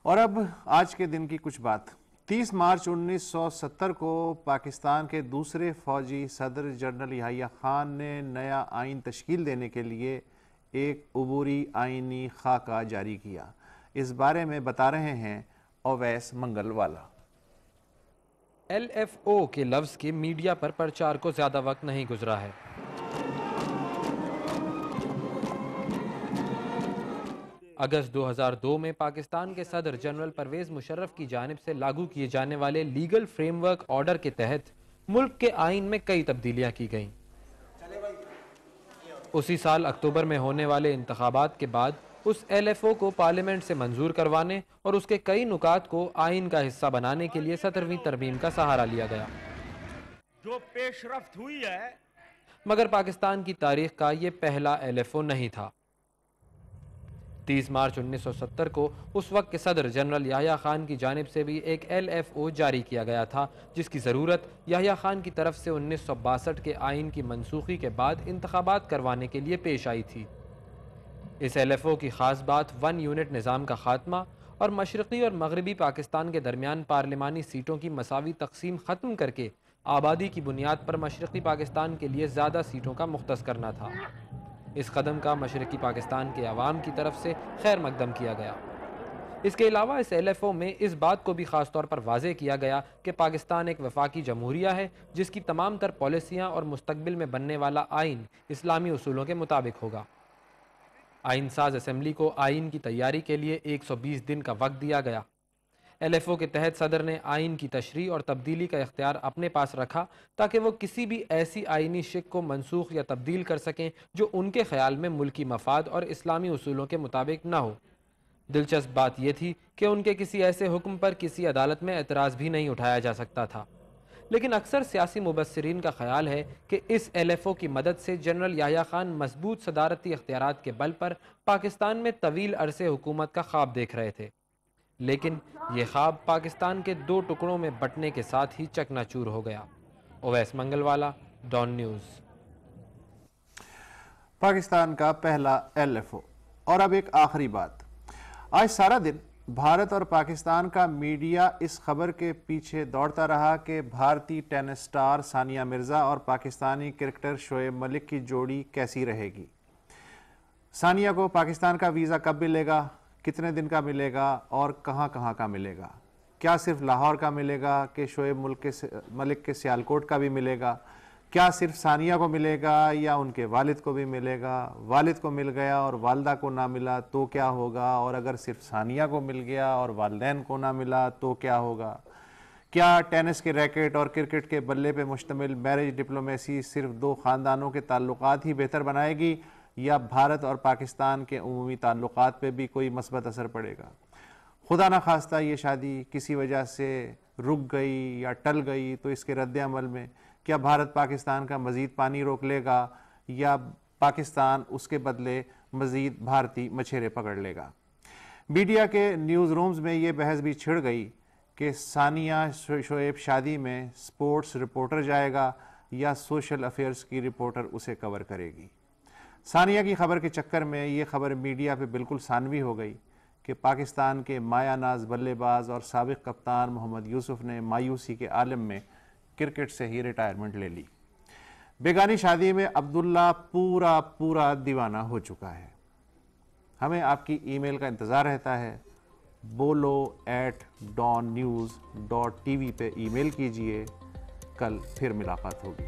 اور اب آج کے دن کی کچھ بات۔ 30 مارچ 1970 کو پاکستان کے دوسرے فوجی صدر جنرل یحییٰ خان نے نیا آئین تشکیل دینے کے لیے ایک عبوری آئینی خاکہ جاری کیا۔ اس بارے میں بتا رہے ہیں اویس منگل والا۔ LFO کے لفظ کے میڈیا پر پرچار کو زیادہ وقت نہیں گزرا ہے۔ اگست 2002 میں پاکستان کے صدر جنرل پرویز مشرف کی جانب سے لاگو کیے جانے والے لیگل فریم ورک آرڈر کے تحت ملک کے آئین میں کئی تبدیلیاں کی گئیں۔ اسی سال اکتوبر میں ہونے والے انتخابات کے بعد اس LFO کو پارلیمنٹ سے منظور کروانے اور اس کے کئی نکات کو آئین کا حصہ بنانے کے لیے 17ویں ترمیم کا سہارا لیا گیا۔ جو پیش رفت ہوئی ہے مگر پاکستان کی تاریخ کا یہ پہلا LFO نہیں تھا۔ 30 مارچ 1970 کو اس وقت کے صدر جنرل یحییٰ خان کی جانب سے بھی ایک LFO جاری کیا گیا تھا، جس کی ضرورت یحییٰ خان کی طرف سے 1962 کے آئین کی منسوخی کے بعد انتخابات کروانے کے لیے پیش آئی تھی۔ اس LFO کی خاص بات 1 یونٹ نظام کا خاتمہ اور مشرقی اور مغربی پاکستان کے درمیان پارلیمانی سیٹوں کی مساوی تقسیم ختم کر کے آبادی کی بنیاد پر مشرقی پاکستان کے لیے زیادہ سیٹوں کا مختص کرنا تھا۔ اس قدم کا مشرقی پاکستان کے عوام کی طرف سے خیر مقدم کیا گیا۔ اس کے علاوہ اس LFO میں اس بات کو بھی خاص طور پر واضح کیا گیا کہ پاکستان ایک وفاقی جمہوریہ ہے جس کی تمام تر پالیسیاں اور مستقبل میں بننے والا آئین اسلامی اصولوں کے مطابق ہوگا۔ آئین ساز اسمبلی کو آئین کی تیاری کے لیے 120 دن کا وقت دیا گیا۔ LFO کے تحت صدر نے آئین کی تشریح اور تبدیلی کا اختیار اپنے پاس رکھا تاکہ وہ کسی بھی ایسی آئینی شق کو منسوخ یا تبدیل کر سکیں جو ان کے خیال میں ملکی مفاد اور اسلامی اصولوں کے مطابق نہ ہو۔ دلچسپ بات یہ تھی کہ ان کے کسی ایسے حکم پر کسی عدالت میں اعتراض بھی نہیں اٹھایا جا سکتا تھا۔ لیکن اکثر سیاسی مبصرین کا خیال ہے کہ اس LFO کی مدد سے جنرل یحییٰ خان مضبوط صدارتی اختیارات کے بل پر پاکستان میں طویل عرصے حکومت کا خواب دیکھ رہے تھے، لیکن یہ خواب پاکستان کے 2 ٹکڑوں میں بٹنے کے ساتھ ہی چکنا چور ہو گیا۔ اویس منگل والا، ڈان نیوز۔ پاکستان کا پہلا LFO۔ اور اب ایک آخری بات۔ آج سارا دن بھارت اور پاکستان کا میڈیا اس خبر کے پیچھے دوڑتا رہا کہ بھارتی ٹینس سٹار ثانیہ مرزا اور پاکستانی کرکٹر شعیب ملک کی جوڑی کیسی رہے گی۔ ثانیہ کو پاکستان کا ویزا کب ملے گا، کتنے دن کا ملے گا اور کہاں کہاں کا ملے گا؟ کیا صرف لاہور کا ملے گا کہ شعیب ملک کے سیالکوٹ کا بھی ملے گا؟ کیا صرف ثانیہ کو ملے گا یا ان کے والد کو بھی ملے گا؟ والد کو مل گیا اور والدہ کو نہ ملا تو کیا ہوگا؟ اور اگر صرف ثانیہ کو مل گیا اور والدین کو نہ ملا تو کیا ہوگا؟ کیا ٹینس کے ریکٹ اور کرکٹ کے بلے پہ مشتمل میرج ڈپلومیسی صرف 2 خاندانوں کے تعلقات ہی بہتر بنائے گی یا بھارت اور پاکستان کے عمومی تعلقات پہ بھی کوئی مثبت اثر پڑے گا؟ خدا نہ خواستہ یہ شادی کسی وجہ سے رک گئی یا ٹل گئی تو اس کے رد عمل میں کیا بھارت پاکستان کا مزید پانی روک لے گا یا پاکستان اس کے بدلے مزید بھارتی مچھیرے پکڑ لے گا؟ میڈیا کے نیوز رومز میں یہ بحث بھی چھڑ گئی کہ ثانیہ شعیب شادی میں سپورٹس رپورٹر جائے گا یا سوشل افیئرز کی رپورٹر اسے کور کرے گی۔ ثانیہ کی خبر کے چکر میں یہ خبر میڈیا پہ بالکل ثانوی ہو گئی کہ پاکستان کے مایہ ناز بلے باز اور سابق کپتان محمد یوسف نے مایوسی کے عالم میں کرکٹ سے ہی ریٹائرمنٹ لے لی۔ بیگانی شادی میں عبداللہ پورا دیوانہ ہو چکا ہے۔ ہمیں آپ کی ای میل کا انتظار رہتا ہے۔ bolo@donnews.tv پہ ای میل کیجئے۔ کل پھر ملاقات ہوگی۔